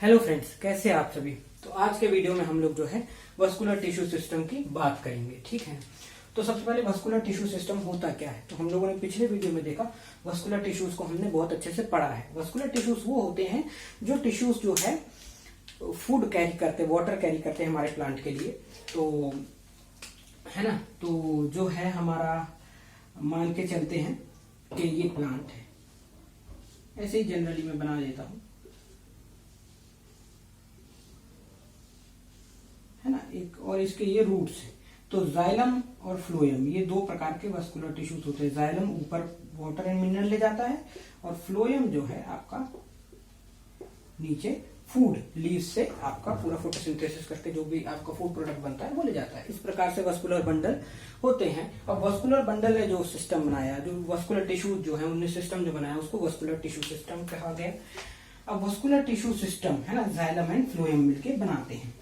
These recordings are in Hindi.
हेलो फ्रेंड्स, कैसे आप सभी। तो आज के वीडियो में हम लोग जो है वस्कुलर टिश्यू सिस्टम की बात करेंगे। ठीक है, तो सबसे पहले वस्कुलर टिश्यू सिस्टम होता क्या है। तो हम लोगों ने पिछले वीडियो में देखा, वस्कुलर टिश्यूज को हमने बहुत अच्छे से पढ़ा है। वस्कुलर टिश्यूज वो होते हैं जो टिश्यूज जो है फूड कैरी करते हैं, वाटर कैरी करते हैं हमारे प्लांट के लिए। तो है ना, तो जो है हमारा मान के चलते हैं कि ये प्लांट है, ऐसे ही जनरली मैं बना देता हूं, है ना। एक और इसके ये रूट्स है। तो जाइलम और फ्लोएम ये दो प्रकार के वस्कुलर टिश्यूज होते हैं। जाइलम ऊपर वाटर एंड मिनरल ले जाता है और फ्लोएम जो है आपका नीचे फूड लीव्स से आपका पूरा फोटोसिंथेसिस करके जो भी आपका फूड प्रोडक्ट बनता है वो ले जाता है। इस प्रकार से वस्कुलर बंडल होते हैं। और वस्कुलर बंडल ने जो सिस्टम बनाया, जो वस्कुलर टिश्यू जो है उन्होंने सिस्टम जो बनाया उसको वस्कुलर टिश्यू सिस्टम कहा गया। अब वस्कुलर टिश्यू सिस्टम है ना, जाइलम एंड फ्लोएम मिलके बनाते हैं।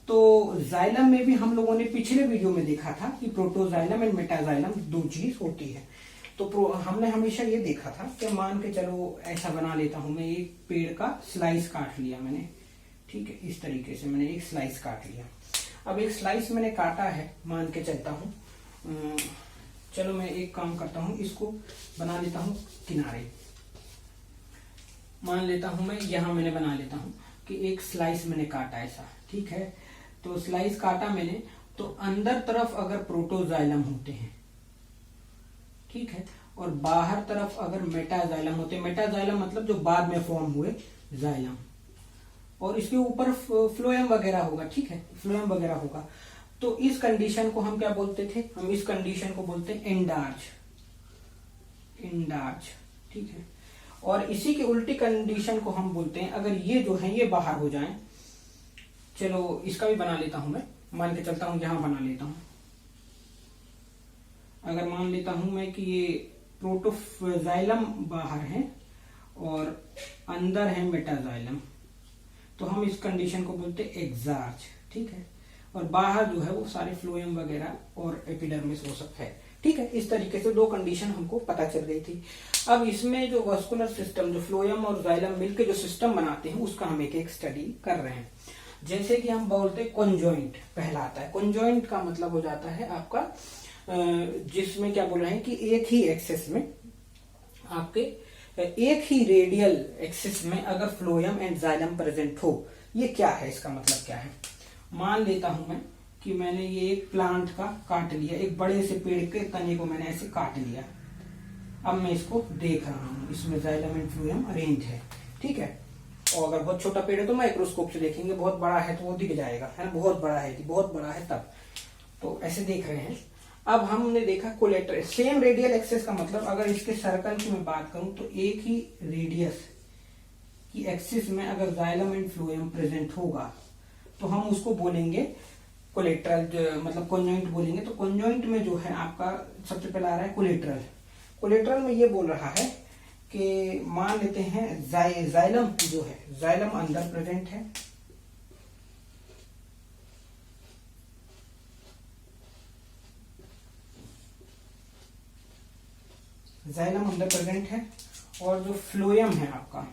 तो जाइलम में भी हम लोगों ने पिछले वीडियो में देखा था कि प्रोटोजाइलम एंड मेटाजाइलम दो चीज होती है। तो हमने हमेशा ये देखा था कि मान के चलो ऐसा बना लेता हूं मैं, एक पेड़ का स्लाइस काट लिया मैंने, ठीक है, इस तरीके से मैंने एक स्लाइस काट लिया। अब एक स्लाइस मैंने काटा है, मान के चलता हूं, चलो मैं एक काम करता हूं, इसको बना लेता हूं किनारे। मान लेता हूं मैं, यहां मैंने बना लेता हूं कि एक स्लाइस मैंने काटा ऐसा, ठीक है। तो स्लाइस काटा मैंने, तो अंदर तरफ अगर प्रोटोजाइलम होते हैं, ठीक है, और बाहर तरफ अगर मेटाजाइलम होते हैं। मेटाजाइलम मतलब जो बाद में फॉर्म हुए जाइलम, और इसके ऊपर फ्लोएम वगैरह होगा, ठीक है, फ्लोएम वगैरह होगा। तो इस कंडीशन को हम क्या बोलते थे, हम इस कंडीशन को बोलते हैं एंडार्च, एंडार्च, ठीक है। और इसी की उल्टी कंडीशन को हम बोलते हैं, अगर ये जो है ये बाहर हो जाए, चलो इसका भी बना लेता हूं मैं, मान के चलता हूं यहां बना लेता हूं। अगर मान लेता हूं मैं कि ये प्रोटोजाइलम बाहर है और अंदर है मेटाजाइलम, तो हम इस कंडीशन को बोलते हैं एक्सार्च, ठीक है। और बाहर जो है वो सारे फ्लोएम वगैरह और एपिडर्मिस वो सब है, ठीक है। इस तरीके से दो कंडीशन हमको पता चल गई थी। अब इसमें जो वस्कुलर सिस्टम, जो फ्लोएम और जाइलम मिलकर जो सिस्टम बनाते हैं, उसका हम एक एक स्टडी कर रहे हैं। जैसे कि हम बोलते हैं कॉन्जॉइंट पहला आता है। कॉन्जॉइंट का मतलब हो जाता है आपका, जिसमें क्या बोल रहे हैं कि एक ही एक्सेस में आपके एक ही रेडियल एक्सिस में अगर फ्लोएम एंड जाइलम प्रेजेंट हो, ये क्या है, इसका मतलब क्या है। मान लेता हूं मैं कि मैंने ये एक प्लांट का काट लिया, एक बड़े से पेड़ के तने को मैंने ऐसे काट लिया। अब मैं इसको देख रहा हूं, इसमें जाइलम एंड फ्लोएम अरेंज है, ठीक है। और अगर बहुत छोटा पेड़ है तो माइक्रोस्कोप से देखेंगे, बहुत बड़ा है तो वो दिख जाएगा, है ना, बहुत बड़ा है कि बहुत बड़ा है तब। तो ऐसे देख रहे हैं। अब हमने देखा कोलेटरल, सेम रेडियल एक्सेस का मतलब अगर इसके सर्कल की मैं बात करूं तो एक ही रेडियस की एक्सिस में अगर जाइलम एंड फ्लोएम प्रेजेंट होगा तो हम उसको बोलेंगे कोलेटरल, मतलब कॉन्जॉइंट बोलेंगे। तो कॉन्जॉइंट में जो है आपका सबसे पहला आ रहा है कोलेटरल। कोलेटरल में ये बोल रहा है कि मान लेते हैं जाइलम जो है, जाइलम अंदर प्रेजेंट है, जाइलम अंदर प्रेजेंट है, और जो फ्लोएम है आपका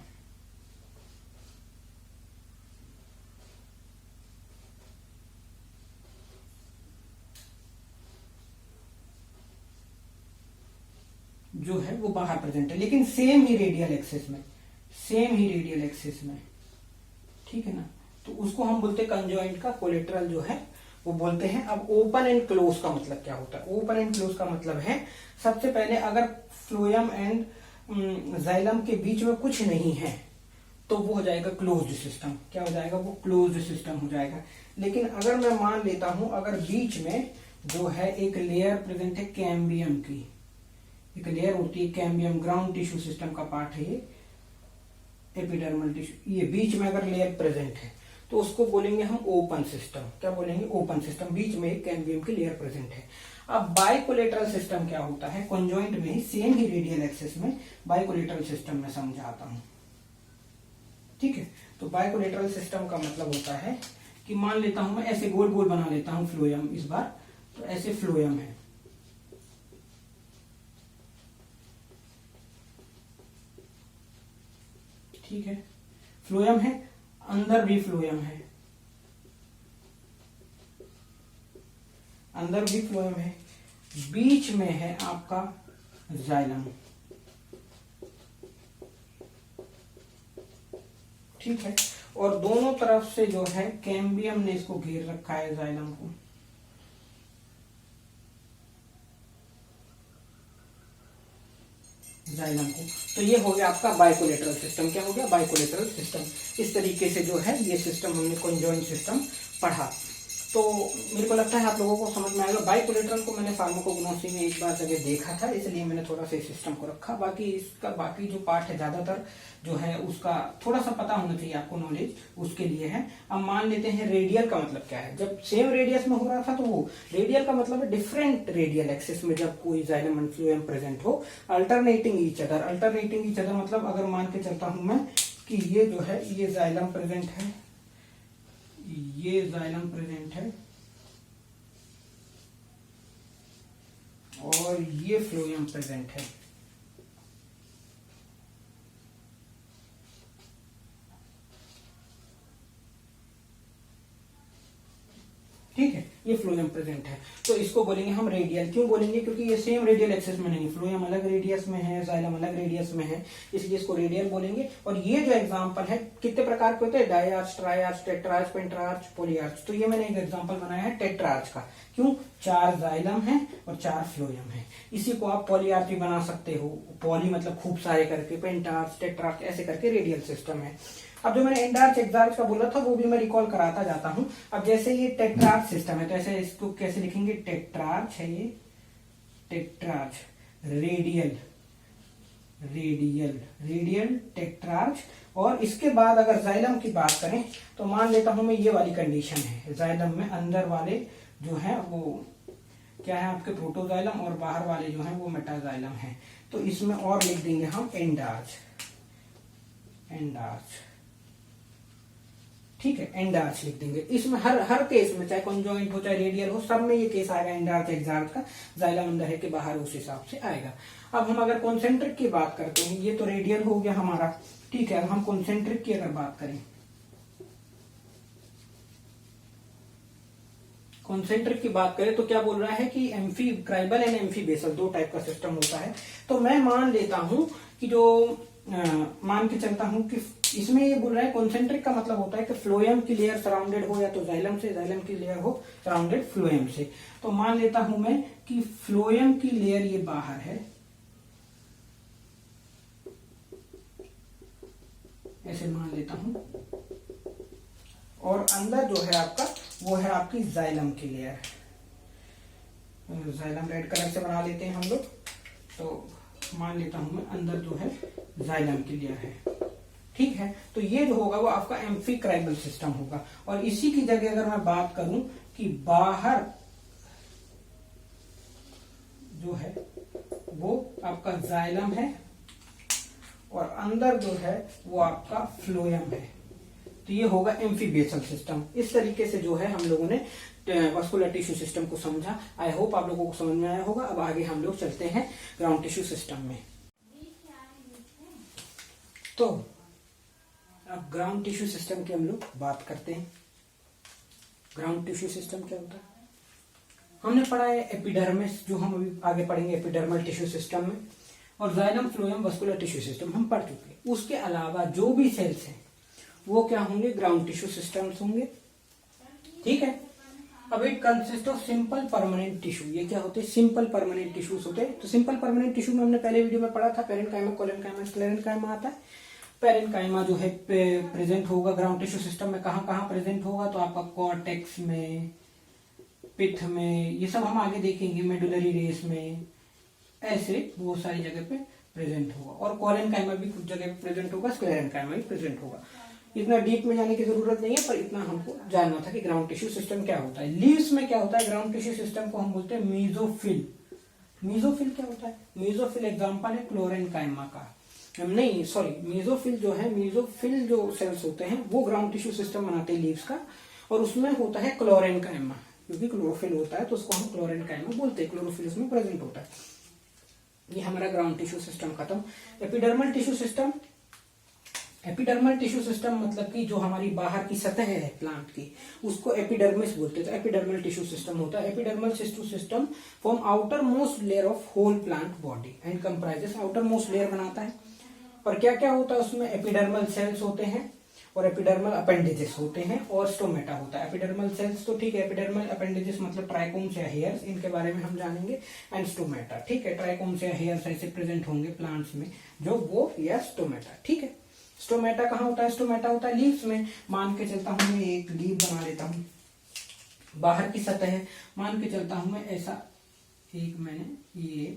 जो है वो बाहर प्रेजेंट है, लेकिन सेम ही रेडियल एक्सिस में, सेम ही रेडियल एक्सिस में, ठीक है ना। तो उसको हम बोलते हैं कंजॉइंट का कोलेटरल जो है वो बोलते हैं। अब ओपन एंड क्लोज का मतलब क्या होता है। ओपन एंड क्लोज का मतलब है, सबसे पहले अगर फ्लोएम एंड जाइलम के बीच में कुछ नहीं है तो वो हो जाएगा क्लोज्ड सिस्टम। क्या हो जाएगा, वो क्लोज्ड सिस्टम हो जाएगा। लेकिन अगर मैं मान लेता हूं अगर बीच में जो है एक लेयर प्रेजेंट है कैम्बियम की, एक लेयर होती है कैम्बियम, ग्राउंड टिश्यू सिस्टम का पार्ट है ये, एपिडर्मल टिश्यू, ये बीच में अगर लेयर प्रेजेंट है तो उसको बोलेंगे हम ओपन सिस्टम। क्या बोलेंगे, ओपन सिस्टम, बीच में एक कैम्बियम की लेयर प्रेजेंट है। अब बाइकोलेटरल सिस्टम क्या होता है, कॉन्जॉइंट में ही सेम ही रेडियल एक्सिस में बाइकोलेटरल सिस्टम में समझाता हूं, ठीक है। तो बाइकोलेटरल सिस्टम का मतलब होता है कि मान लेता हूं मैं ऐसे गोल गोल बना लेता हूं फ्लोएम, इस बार तो ऐसे फ्लोएम है, ठीक है, फ्लोएम है। अंदर भी फ्लोएम है, अंदर भी फ्लोएम है, बीच में है आपका जाइलम। ठीक है, और दोनों तरफ से जो है कैम्बियम ने इसको घेर रखा है जाइलम को। जाइलम को। तो ये हो गया आपका बाइकोलेटरल सिस्टम। क्या हो गया? Bicollateral system. इस तरीके से जो है ये सिस्टम हमने कॉन्जॉइंट सिस्टम पढ़ा। तो मेरे को लगता है आप लोगों को समझ में आएगा। बाइकोलेटरल को मैंने फार्माकोग्नोसी में एक बार जगह देखा था, इसलिए मैंने थोड़ा सा इस सिस्टम को रखा। बाकी इसका बाकी जो पार्ट है ज्यादातर जो है उसका थोड़ा सा पता होना चाहिए आपको, नॉलेज उसके लिए है। अब मान लेते हैं रेडियल का मतलब क्या है। जब सेम रेडियस में हो रहा था तो वो रेडियल का मतलब है डिफरेंट रेडियल एक्सिस में जब कोई जाइलम एंड फ्लोएम प्रेजेंट हो, alternating each other. Alternating each other मतलब अगर मान के चलता हूं मैं कि ये जो है ये जाइलम प्रेजेंट है, ये जाइलम प्रेजेंट है और ये फ्लोएम प्रेजेंट है। ठीक है, ये फ्लोएम प्रेजेंट है तो इसको बोलेंगे हम रेडियल। क्यों बोलेंगे? क्योंकि ये सेम रेडियल एक्सिस में नहीं, फ्लोएम अलग रेडियस में है, जाइलम अलग रेडियस में है, इसलिए इसको रेडियल बोलेंगे। और ये जो एग्जांपल है कितने प्रकार के होते हैं? डायआर्च, ट्राइआर्च, टेट्राआर्च, पेंटाआर्च, पॉलीआर्च। तो ये मैंने एक एग्जांपल बनाया है टेट्राआर्च का। क्यों? 4 जाइलम है और 4 फ्लोएम है। इसी को आप पॉलीआर्च भी बना सकते हो। पॉली मतलब खूब सारे करके, पेंटाआर्च, टेट्राआर्च ऐसे करके रेडियल सिस्टम है। अब जो मैंने एंडार्च एक्सार्च का बोला था वो भी मैं रिकॉल कराता जाता हूं। अब जैसे ये टेट्रार्च सिस्टम है तो ऐसे इसको कैसे लिखेंगे? टेट्रार्च है ये, टेट्रार्च, रेडियल, रेडियल, रेडियल टेट्रार्च। और इसके बाद अगर जाइलम की बात करें तो मान लेता हूं मैं ये वाली कंडीशन है। जाइलम में अंदर वाले जो है वो क्या है आपके? प्रोटोजाइलम, और बाहर वाले जो है वो मेटाजाइलम है। तो इसमें और लिख देंगे हम एंडार्च, एंडार्च। ठीक है, एंडार्च लिख देंगे। इसमें हर केस में चाहे कॉन्जॉइंट हो चाहे रेडियल हो, सब में ये केस आएगा एंडार्च एक्सार्च का। जाइलम अंदर है कि बाहर, उस हिसाब से आएगा। अब हम अगर कॉन्सेंट्रिक की बात करते हैं, ये तो रेडियल हो गया हमारा। ठीक है, अब हम कॉन्सेंट्रिक की अगर बात करें, कॉन्सेंट्रिक की बात करें तो क्या बोल रहा है कि एम्फीक्राइबल एंड एम्फीबेसल 2 टाइप का सिस्टम होता है। तो मैं मान लेता हूं कि जो मान के चलता हूं कि इसमें ये बोल रहा है कॉन्सेंट्रिक का मतलब होता है कि फ्लोएम की लेयर सराउंडेड हो या तो जाइलम से, जाइलम की लेयर हो सराउंडेड फ्लोएम से। तो मान लेता हूं मैं कि फ्लोएम की लेयर ये बाहर है, ऐसे मान लेता हूं, और अंदर जो है आपका वो है आपकी जाइलम की लेयर। जाइलम रेड कलर से बना लेते हैं हम लोग। तो मान लेता हूं मैं अंदर जो है जाइलम की लेयर है। ठीक है, तो ये जो होगा वो आपका एम्फीक्राइबल सिस्टम होगा। और इसी की जगह अगर मैं बात करूं कि बाहर जो है वो आपका जाइलम है और अंदर जो है वो आपका फ्लोएम है, तो ये होगा एम्फीबेसल सिस्टम। इस तरीके से जो है हम लोगों ने वास्कुलर टिश्यू सिस्टम को समझा। आई होप आप लोगों को समझ में आया होगा। अब आगे हम लोग चलते हैं ग्राउंड टिश्यू सिस्टम में। तो अब ग्राउंड टिश्यू सिस्टम की हम लोग बात करते हैं। ग्राउंड टिश्यू सिस्टम क्या होता है? हमने पढ़ा है एपिडर्मिस, जो हम अभी आगे पढ़ेंगे एपिडर्मल टिश्यू सिस्टम में, और xylem, phloem, vascular tissue system हम पढ़ चुके हैं। उसके अलावा जो भी सेल्स हैं वो क्या होंगे? ग्राउंड टिश्यू सिस्टम्स होंगे। ठीक है, अब it consist of simple permanent tissue. ये क्या होते हैं? सिंपल परमानेंट टिश्यूज होते हैं। तो सिंपल परमानेंट टिश्यू में हमने पहले वीडियो में पढ़ा था पेरेन्काइमा, कोलेनकाइमा, स्क्लेरेन्काइमा आता है। पेरेन्काइमा जो है प्रेजेंट होगा ग्राउंड टिश्यू सिस्टम में। कहां कहां प्रेजेंट होगा? तो आपका कॉर्टेक्स में, पिथ में, ये सब हम आगे देखेंगे, मेडुलरी रेस में, ऐसे बहुत सारी जगह पे प्रेजेंट होगा। और कोलेनकाइमा भी कुछ जगह पे प्रेजेंट होगा, स्क्लेरेन्काइमा भी प्रेजेंट होगा। इतना डीप में जाने की जरूरत नहीं है, पर इतना हमको जानना था कि ग्राउंड टिश्यू सिस्टम क्या होता है। लीव्स में क्या होता है? ग्राउंड टिश्यू सिस्टम को हम बोलते हैं मीजोफिल। मीजोफिल क्या होता है? मीजोफिल एग्जांपल है क्लोरेनकाइमा का। नहीं सॉरी, मीजोफिल जो है, मीजोफिल जो सेल्स होते हैं वो ग्राउंड टिश्यू सिस्टम बनाते हैं लीव्स का। और उसमें होता है क्लोरेनकाइमा, क्योंकि क्लोरोफिल होता है तो उसको हम क्लोरेनकाइमा बोलते हैं। क्लोरोफिल उसमें प्रेजेंट होता है। ये हमारा ग्राउंड टिश्यू सिस्टम खत्म। Epidermal tissue system, epidermal tissue system मतलब कि जो हमारी बाहर की सतह है प्लांट की, उसको एपिडर्मिस बोलते हैं। तो एपिडर्मल टिश्यू सिस्टम होता है। Epidermal tissue system form outermost layer of whole plant body and comprises, outermost layer बनाता है। और क्या क्या होता है उसमें, एपिडर्मल सेल्स होते हैं और एपिडर्मल अपेंडेजेस होते हैं और स्टोमेटा होता है। एपिडर्मल सेल्स तो ठीक है, एपिडर्मल अपेंडेजेस मतलब ट्राइकोम्स या हेयर्स, इनके बारे में हम जानेंगे। एंड स्टोमेटा, ठीक है, ट्राइकोम्स या हेयर्स ऐसे प्रेजेंट होंगे प्लांट्स में जो वो या स्टोमेटा, ठीक है। स्टोमेटा कहाँ होता है, स्टोमेटा होता है लीव्स में। मान के चलता हूं मैं एक लीव बना लेता हूं, बाहर की सतह है, मान के चलता हूं मैं ऐसा एक, मैंने ये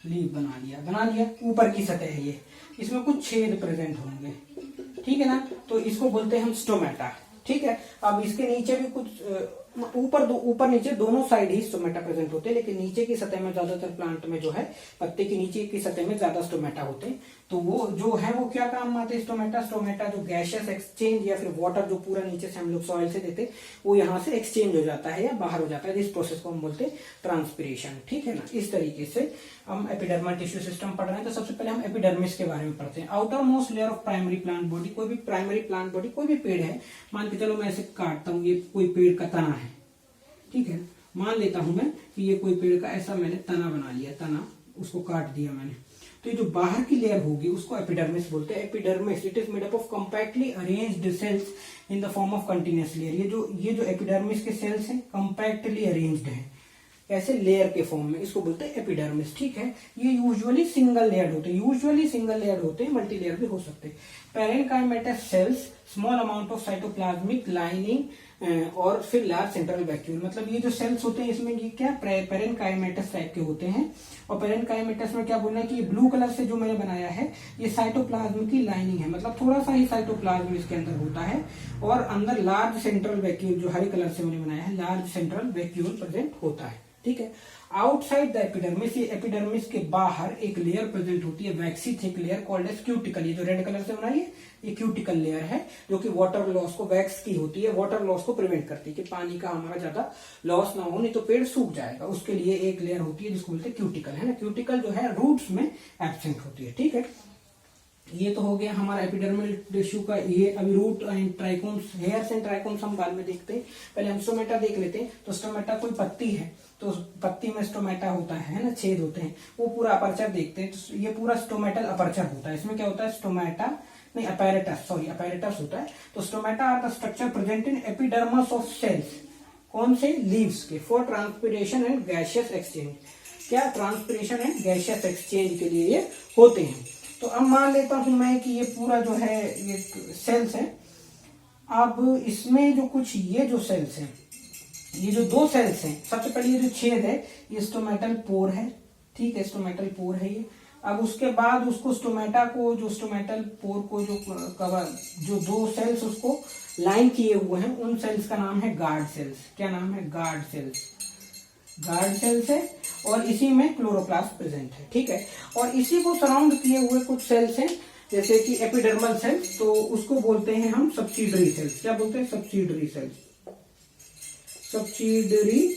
लीव बना लिया, ऊपर की सतह है ये, इसमें कुछ छेद प्रेजेंट होंगे, ठीक है ना, तो इसको बोलते हैं हम स्टोमेटा, ठीक है। अब इसके नीचे भी कुछ ऊपर नीचे दोनों साइड ही स्टोमेटा प्रेजेंट होते हैं, लेकिन नीचे की सतह में ज्यादातर प्लांट में जो है पत्ते की नीचे की सतह में ज्यादा स्टोमेटा होते हैं। तो वो जो है वो क्या काम आते हैं स्टोमेटा जो गैशियस एक्सचेंज या फिर वाटर जो पूरा नीचे से हम लोग सॉइल से देते वो यहाँ से एक्सचेंज हो जाता है या बाहर हो जाता है, इस प्रोसेस को हम बोलते हैं ट्रांसपिरेशन, ठीक है ना। इस तरीके से हम एपिडर्मल टिश्यू सिस्टम पढ़ रहे हैं। तो सबसे पहले हम एपिडर्मिस के बारे में पढ़ते हैं। Outer most layer of primary plant body, कोई भी प्राइमरी प्लांट बॉडी, कोई भी पेड़ है, मान के चलो मैं ऐसे काटता हूँ, ये कोई पेड़ का तना है, ठीक है, मान लेता हूं मैं कि ये कोई पेड़ का ऐसा मैंने तना बना लिया, तना उसको काट दिया मैंने, तो ये जो बाहर की लेयर होगी उसको एपिडर्मिस बोलते हैं। Epidermis it is made up of compactly arranged cells in the form of continuous layer. ये जो एपिडर्मिस के सेल्स हैं कंपैक्टली अरेंज्ड हैं ऐसे लेयर के फॉर्म में, इसको बोलते हैं एपिडर्मिस, ठीक है। ये यूजुअली सिंगल लेयर्ड होते हैं, मल्टी लेयर भी हो सकते हैं। Parenchymatous cells, small amount of cytoplasmic lining और फिर लार्ज सेंट्रल वैक्यूल, मतलब ये जो सेल्स होते हैं इसमें ये क्या पेरेनकाइमेटस टाइप के होते हैं। और पेरेनकाइमेटस में क्या बोलना है कि ये ब्लू कलर से जो मैंने बनाया है ये साइटोप्लाज्म की लाइनिंग है, मतलब थोड़ा सा ही साइटोप्लाज्म इसके अंदर होता है। और अंदर लार्ज सेंट्रल वैक्यूल जो हरे कलर से मैंने बनाया है, लार्ज सेंट्रल वैक्यूल प्रेजेंट होता है, ठीक है। आउटसाइड द एपिडर्मिस, ये एपिडर्मिस के बाहर एक लेयर प्रेजेंट होती है, waxy thick layer called as cuticle. ये जो रेड कलर से बनाई है ये क्यूटिकल लेयर है, जो कि वाटर लॉस को, वैक्स की होती है, वाटर लॉस को प्रिवेंट करती है कि पानी का हमारा ज्यादा लॉस ना हो, नहीं तो पेड़ सूख जाएगा। उसके लिए एक लेयर होती है जिसको बोलते हैं क्यूटिकल, है ना। क्यूटिकल जो है रूट्स में एब्सेंट होती है, ठीक है। ये तो हो गया हमारा एपिडर्मल टिश्यू का। ये अभी root and trichomes, hairs and trichomes हम बाद में देखते हैं, पहले हम स्टोमेटा देख लेते हैं। तो स्टोमेटा कोई पत्ती है तो पत्ती में स्टोमेटा होता है ना, छेद होते हैं, वो पूरा अपर्चर देखते हैं। तो ये पूरा स्टोमेटल अपर्चर होता है। इसमें क्या होता है, स्टोमेटा नहीं अपैरेटस होता है। तो stomata are the structure present in epidermis of cells, कौन से, लीव्स के, for transpiration and gaseous exchange. क्या, ट्रांसपिरेशन एंड गैसियस एक्सचेंज के लिए ये होते हैं। तो अब मान लेता हूं मैं कि ये पूरा जो है ये सेल्स है। अब इसमें जो कुछ ये जो सेल्स हैं, ये जो दो सेल्स हैं, सबसे पहले ये जो छेद है ये स्टोमेटल पोर है, ठीक है, स्टोमेटल पोर है ये। अब उसके बाद उसको स्टोमेटा को, जो स्टोमेटल पोर को जो कवर, जो दो सेल्स उसको लाइन किए हुए हैं, उन सेल्स का नाम है गार्ड सेल्स। क्या नाम है, गार्ड सेल्स। गार्ड सेल्स है और इसी में क्लोरोप्लास्ट प्रेजेंट है, ठीक है। और इसी को सराउंड किए हुए कुछ सेल्स हैं, जैसे कि एपिडर्मल सेल्स, तो उसको बोलते हैं हम सब्सिडरी सेल्स। क्या बोलते हैं, सब्सिडरी सेल्स, सब्सिडरी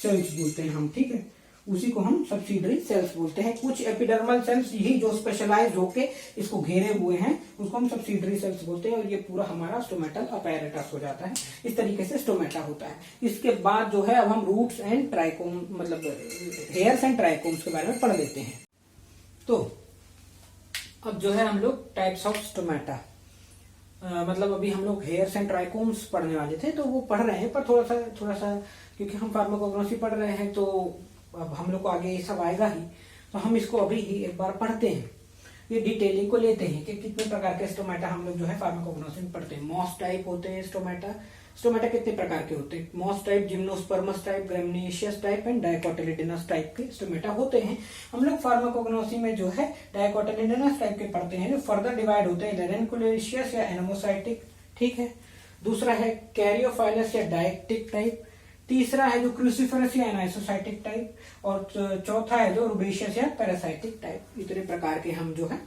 सेल्स बोलते हैं हम, ठीक है। उसी को हम सब्सिडरी सेल्स बोलते हैं। कुछ एपिडर्मल सेल्स ही जो स्पेशलाइज होके इसको घेरे हुए हैं उसको हम सब्सिडरी सेल्स बोलते हैं। और ये पूरा हमारा स्टोमेटल अपैरेटस हो जाता है। इस तरीके से स्टोमेटा होता है। इसके बाद जो है अब हम रूट्स एंड ट्राइकोम, मतलब हेयर्स एंड ट्राइकोम्स के बारे में पढ़ लेते हैं। तो अब जो है हम लोग टाइप्स ऑफ स्टोमेटा, मतलब अभी हम लोग हेयर्स एंड ट्राइकोम्स पढ़ने वाले थे तो वो पढ़ रहे हैं, पर थोड़ा सा क्योंकि हम फार्माकोग्नोसी पढ़ रहे हैं तो अब हम लोग को आगे ये सब आएगा ही, तो हम इसको अभी ही एक बार पढ़ते हैं, ये डिटेलिंग को लेते हैं कि कितने प्रकार के स्टोमेटा हम लोग जो है फार्माकोग्नोसी में पढ़ते हैं। मॉस टाइप होते हैं स्टोमेटा। स्टोमेटा कितने प्रकार के होते हैं, moss type, gymnosperms type, graminaceous type and dicotyledonous type के स्टोमेटा होते हैं। हम लोग फार्माकोग्नोसी में जो है डाइकोटिलिडनस टाइप के पढ़ते हैं, जो फर्दर डिवाइड होते हैं लेरेंकुलेशियस या एनोमोसाइटिक, ठीक है। दूसरा है कैरियोफाइलस या डायक्टिक टाइप। तीसरा है जो क्रूसिफरस या एनाइसोसाइटिक टाइप। और चौथा है जो रुबेशियस या पैरासाइटिक टाइप। इतने प्रकार के हम जो है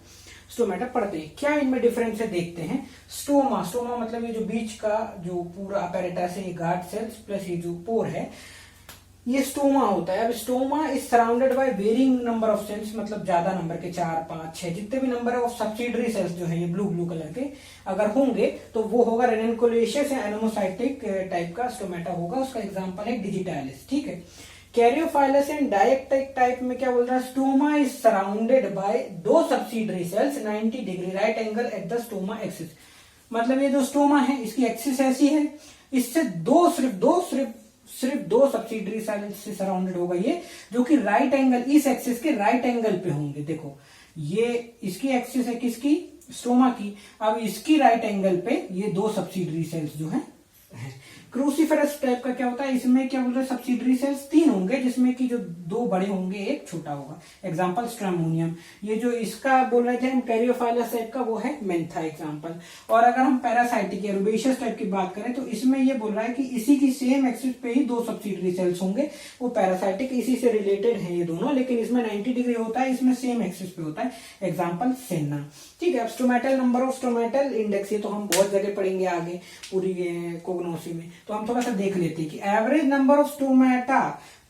स्टोमेटा पढ़ते हैं। क्या इनमें डिफरेंस है देखते हैं। स्टोमा, स्टोमा मतलब ये जो बीच का जो पूरा अपैरेटस है, ये गार्ड सेल्स प्लस ये जो पोर है, ये स्टोमा होता है। अब stoma is surrounded by varying number of cells, मतलब ज्यादा नंबर के 4, 5, 6 जितने भी नंबर है ऑफ सब्सिडरी सेल्स जो है ये ब्लू ब्लू कलर के अगर होंगे तो वो होगा रेनिकुलेशियस या एनोमोसाइटिक टाइप का स्टोमेटा होगा। उसका एग्जांपल है डिजिटालिस, ठीक है। कैरियोफाइलस एंड डायक्टिक टाइप में क्या बोल रहा है, stoma is surrounded by 2 subsidiary cells 90 degree right angle at the stoma axis. मतलब ये जो स्टोमा है इसकी एक्सिस ऐसी है, इससे सिर्फ दो सब्सिडरी सेल्स से सराउंडेड होगा ये, जो कि राइट एंगल, इस एक्सिस के राइट एंगल पे होंगे। देखो ये इसकी एक्सिस है किसकी, स्टोमा की। अब इसकी राइट एंगल पे ये 2 सब्सिडरी सेल्स जो है। क्रूसीफेरस टाइप का क्या होता है, इसमें क्या बोल रहे हैं, सब्सिडरी सेल्स 3 होंगे जिसमें कि जो 2 बड़े होंगे, एक छोटा होगा। Example stramonium. ये जो इसका बोल रहे थे हम कैरियोफाइलस टाइप का, वो है मेंथा एग्जांपल। और अगर हम पैरासाइटिक या रुबेशियस टाइप की बात करें तो इसमें ये बोल रहा है कि इसी की सेम एक्सिस पे ही 2 सब्सिडरी सेल्स होंगे। वो पैरासाइटिक इसी से रिलेटेड है ये दोनों, लेकिन इसमें 90 डिग्री होता है, इसमें सेम एक्सिस पे होता है। एग्जाम्पल सेना, ठीक है। अब stomatal number of stomatal index, ये तो हम बहुत जगह पढ़ेंगे आगे पूरी कोग्नोसी में, तो हम थोड़ा सा देख लेते हैं कि average number of stomata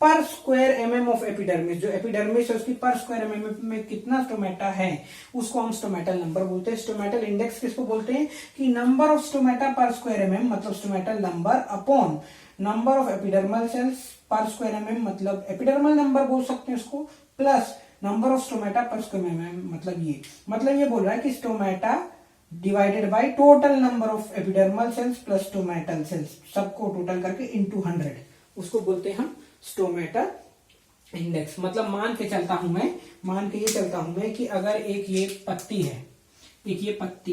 per square MM of epidermis, जो एपिडर्मिस है उसकी पर स्क्वायर एमएम में कितना स्टोमेटा है उसको हम स्टोमेटल नंबर बोलते हैं। स्टोमेटल इंडेक्स किसको बोलते हैं कि number of stomata per square mm मतलब stomatal number upon number of epidermal cells per square mm मतलब एपिडर्मल नंबर बोल सकते हैं उसको, plus number of stomata per square mm मतलब ये बोल रहा है कि stomata divided by total number of epidermal cells plus stomatal cells, सबको टोटल करके इनटू 100, उसको बोलते हैं हम स्टोमेटा इंडेक्स। मतलब मान के ये चलता हूं मैं कि अगर एक ये पत्ती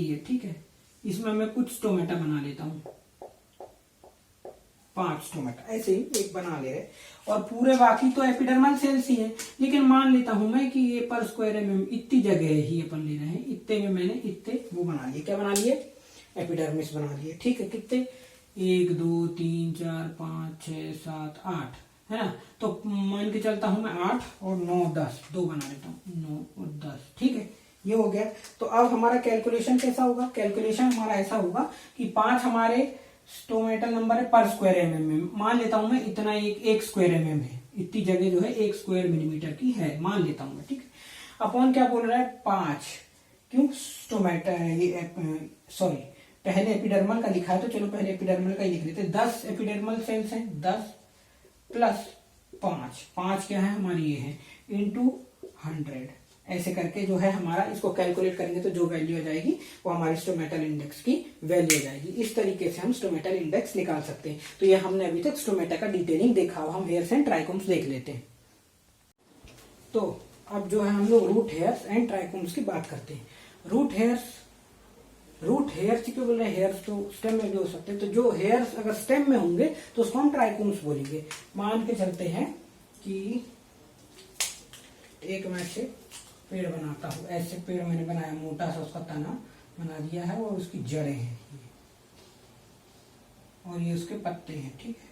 है, ठीक है, इसमें मैं कुछ स्टोमेटा बना लेता हूं, 5 स्टोमेटा ऐसे ही एक बना ले रहे, और पूरे बाकी तो एपिडर्मल सेल्स ही है। लेकिन मान लेता हूं मैं कि ये पर स्क्वायर एमएम इतनी जगह ही अपन ले रहे हैं, इतने में मैंने इतने वो बना लिए, क्या बना लिए, एपिडर्मिस बना लिए, ठीक है। कितने, 1 2 3 4 5 6 7 8 है ना। तो मान के चलता हूं मैं 8 और 9 10 2 बना लेता हूं, 9 और 10, ठीक है, ये हो गया। तो अब हमारा कैलकुलेशन कैसा होगा, कैलकुलेशन हमारा ऐसा होगा कि 5 हमारे स्टोमेटल नंबर है पर स्क्वायर एमएम में, मान लेता हूं मैं इतना एक स्क्वायर एमएम है, इतनी जगह जो है 1 स्क्वायर मिलीमीटर की है, मान लेता हूं मैं, ठीक है। अपॉन क्या बोल रहा है, 5, क्यों स्टोमेटा, ये सॉरी पहले एपिडर्मल का लिखा है तो चलो पहले एपिडर्मल का ही लिख लेते हैं। 10 एपिडर्मल सेल्स हैं, 10 प्लस 5 क्या है हमारी ये है, इंटू 100, ऐसे करके जो है हमारा, इसको कैलकुलेट करेंगे तो जो वैल्यू आ जाएगी वो हमारी स्टोमेटल इंडेक्स की वैल्यू आ जाएगी। इस तरीके से हम स्टोमेटल इंडेक्स निकाल सकते हैं। तो ये हमने अभी तक स्टोमेटा का डिटेलिंग देखा, हम हेयर्स एंड ट्राइकोम्स देख लेते हैं। तो अब जो है हम लोग रूट हेयर्स एंड ट्राइकोम्स की बात करते हैं। रूट हेयर्स क्यों बोल रहे हैं, हेयर्स तो स्टेम में भी हो सकते हैं, तो जो हेयर्स अगर स्टेम में होंगे तो उसको हम ट्राइकोम्स बोलेंगे। मान के चलते हैं कि एक मैं से पेड़ बनाता हूं, ऐसे पेड़ मैंने बनाया, मोटा सा उसका तना बना दिया है और उसकी जड़ें हैं और ये उसके पत्ते हैं, ठीक है,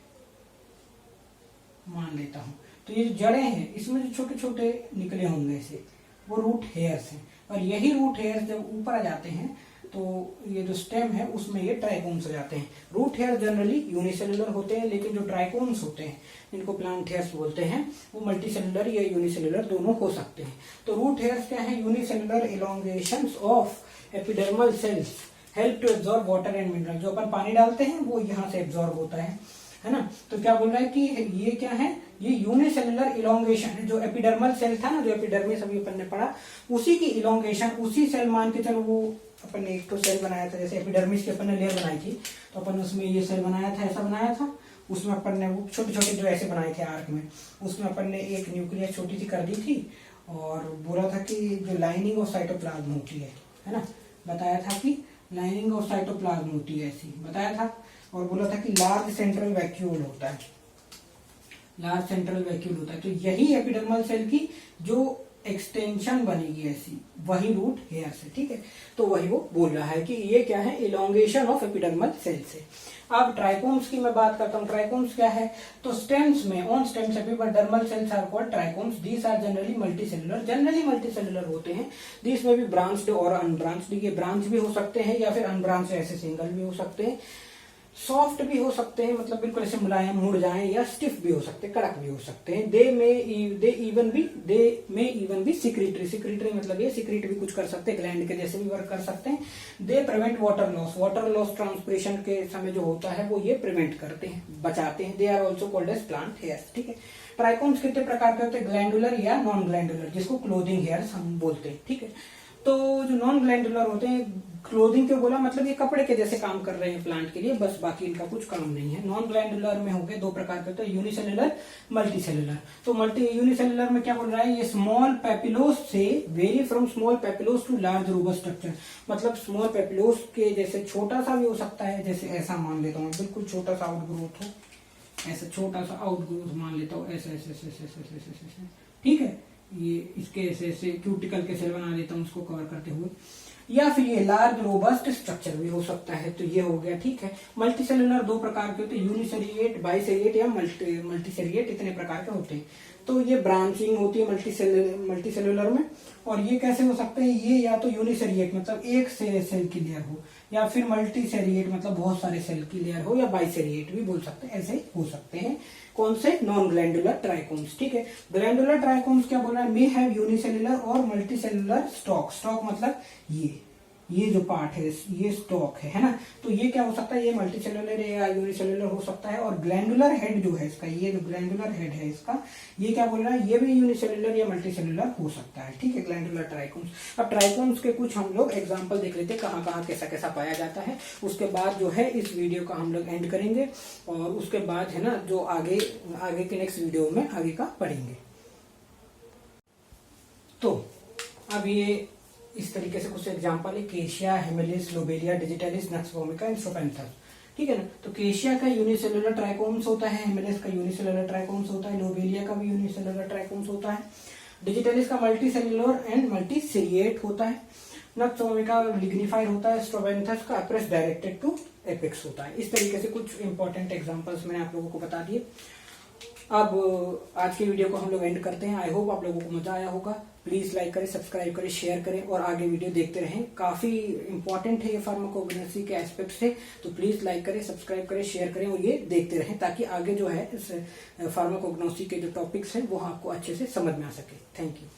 मान लेता हूं। तो ये जो जड़ें हैं इसमें जो छोटे छोटे निकले होंगे ऐसे, वो रूट हेयर्स हैं, और यही रूट हेयर्स जब ऊपर आ जाते हैं तो ये जो स्टेम है उसमें ये ट्राइकोम्स हो जाते हैं। रूट हेयर जनरली यूनिसेलुलर होते हैं, लेकिन जो ट्राइकोम्स होते हैं जिनको प्लांट हेयर्स बोलते हैं वो मल्टीसेलुलर या यूनिसेलुलर दोनों हो सकते हैं। तो रूट हेयर्स क्या है, unicellular elongations of epidermal cells help to absorb water and mineral. जो अपन पानी डालते हैं वो यहाँ से एब्जॉर्ब होता है ना। तो क्या बोल रहा है कि ये क्या है, ये यूनिसेलुलर इलोंगेशन है। जो एपिडर्मल सेल था ना, जो एपिडर्मिस अभी अपन ने पढ़ा, उसी की इलोंगेशन, उसी सेल मान के चलो, वो अपन ने एक तो सेल बनाया था, जैसे एपिडर्मिस की अपन ने लेयर बनाई थी तो अपन उसमें ये सेल बनाया था, ऐसा बनाया था, उसमें अपन ने वो छोटे छोटे जो ऐसे बनाए थे आर्क में, उसमें अपन ने एक न्यूक्लियस छोटी सी कर दी थी और बोला था कि जो लाइनिंग ऑफ साइटोप्लाज्म होती है ना, बताया था कि लाइनिंग ऑफ साइटोप्लाज्म होती है, ऐसी बताया था। और बोला था कि लार्ज सेंट्रल वैक्यूल होता है, लार्ज सेंट्रल वैक्यूल होता है। तो यही एपिडर्मल सेल की जो एक्सटेंशन बनेगी ऐसी, वही रूट हेयर से, ठीक है। तो वही वो बोल रहा है कि ये क्या है, इलोंगेशन ऑफ एपिडर्मल सेल से। अब ट्राइकोम्स की मैं बात करता हूँ। ट्राइकोम्स क्या है, तो स्टेम्स में, on stems epidermal cells are called trichomes. These are generally multicellular होते हैं। दीस में भी ब्रांच्ड और अनब्रांच्ड, ये ब्रांच भी हो सकते हैं या फिर अनब्रांच्ड ऐसे सिंगल भी हो सकते हैं। सॉफ्ट भी हो सकते हैं, मतलब बिल्कुल ऐसे मुलायम मुड़ जाएं, या स्टिफ भी हो सकते हैं, कड़क भी हो सकते हैं। दे में इवन भी सिक्रीटरी मतलब ये सिक्रीट भी कुछ कर सकते हैं, ग्लैंड के जैसे भी वर्क कर सकते हैं। They prevent water loss transpiration के समय जो होता है वो ये प्रिवेंट करते हैं, बचाते हैं। They are also called as plant hairs, ठीक है। ट्राइकोम्स कितने प्रकार के होते हैं, ग्लैंडुलर या नॉन ग्लैंडुलर, जिसको क्लोथिंग हेयर्स हम बोलते हैं, ठीक है। तो जो नॉन ग्लैंडुलर होते हैं, क्लोथिंग क्यों बोला, मतलब ये कपड़े के जैसे काम कर रहे हैं प्लांट के लिए, बस बाकी इनका कुछ काम नहीं है। नॉन ग्लैंडुलर में हो गए दो प्रकार के होते हैं, यूनिसेलुलर, मल्टीसेलुलर। तो यूनिसेलुलर में क्या बोल रहा है, ये स्मॉल पेपिलोस से vary from small papillose to large robust structure, मतलब स्मॉल पेपिलोस के जैसे छोटा सा भी हो सकता है, जैसे ऐसा मान लेता हूँ, बिल्कुल छोटा सा आउटग्रोथ हो, ऐसा छोटा सा आउटग्रोथ मान लेता हूँ, ऐसे ऐसे ऐसे ऐसे ऐसे ऐसे ऐसे, ठीक है। ये इसके ऐसे ऐसे क्यूटिकल के सेल बना लेता हूँ उसको कवर करते हुए, या फिर ये लार्ज रोबस्ट स्ट्रक्चर भी हो सकता है। तो ये हो गया, ठीक है। मल्टीसेलुलर दो प्रकार के होते हैं, यूनिसेरिएट, बाइसेरिएट या मल्टीसेरिएट, इतने प्रकार के होते हैं। तो ये ब्रांचिंग होती है मल्टीसेलुलर में। और ये कैसे हो सकते हैं, ये या तो यूनिसेरिएट मतलब एक से सेल की लेयर हो, या फिर मल्टीसेरिएट मतलब बहुत सारे सेल की लेयर हो, या बाइसेरिएट भी बोल सकते हैं, ऐसे हो सकते हैं। कौन से, नॉन ग्लैंडुलर ट्राइकोम्स, ठीक है। ग्लैंडुलर ट्राइकोम्स क्या बोल रहा है, मे हैव यूनिसेलुलर और मल्टीसेलुलर स्टॉक मतलब ये जो पार्ट है ये स्टॉक है ना। तो ये क्या हो सकता है, ये मल्टीसेलुलर या यूनिसेलुलर हो सकता है। और ग्लैंडुलर हेड जो है इसका, ये जो ग्लैंडुलर हेड है इसका, ये क्या बोल रहा है, ये भी यूनिसेलुलर या मल्टीसेलुलर हो सकता है, ठीक है। Glandular trichomes. अब ट्राइकोम्स के कुछ हम लोग एग्जाम्पल देख लेते हैं, कहाँ कहाँ कैसा कैसा पाया जाता है। उसके बाद जो है इस वीडियो का हम लोग एंड करेंगे, और उसके बाद है ना जो आगे के नेक्स्ट वीडियो में आगे का पढ़ेंगे। तो अब ये इस तरीके से कुछ एग्जांपल है, cassia, hemilis, lobelia, digitalis, nux vomica and strophanthus, ठीक है ना। तो केशिया का यूनिसेलुलर ट्राइकोम्स होता है, हेमिलिस का यूनिसेलुलर ट्राइकोम्स होता है, लोबेलिया का भी यूनिसेलुलर ट्राइकोम्स होता है, डिजिटलिस का मल्टीसेलुलर एंड मल्टीसिरिएट होता है, नक्स वोमिका लिग्निफाइड होता है, स्ट्रोपेंथस का अप्रेस डायरेक्टेड टू एपेक्स होता है। इस तरीके से कुछ इंपॉर्टेंट एग्जाम्पल्स मैंने आप लोगों को बता दिए। अब आज की वीडियो को हम लोग एंड करते हैं। आई होप आप लोगों को मजा आया होगा। प्लीज लाइक करें, सब्सक्राइब करें, शेयर करें और आगे वीडियो देखते रहें। काफी इंपॉर्टेंट है ये फार्माकोग्नोसी के एस्पेक्ट से, तो प्लीज लाइक करें, सब्सक्राइब करें, शेयर करें और ये देखते रहें, ताकि आगे जो है इस फार्माकोग्नोसी के जो टॉपिक्स हैं वो आपको अच्छे से समझ में आ सके। Thank you.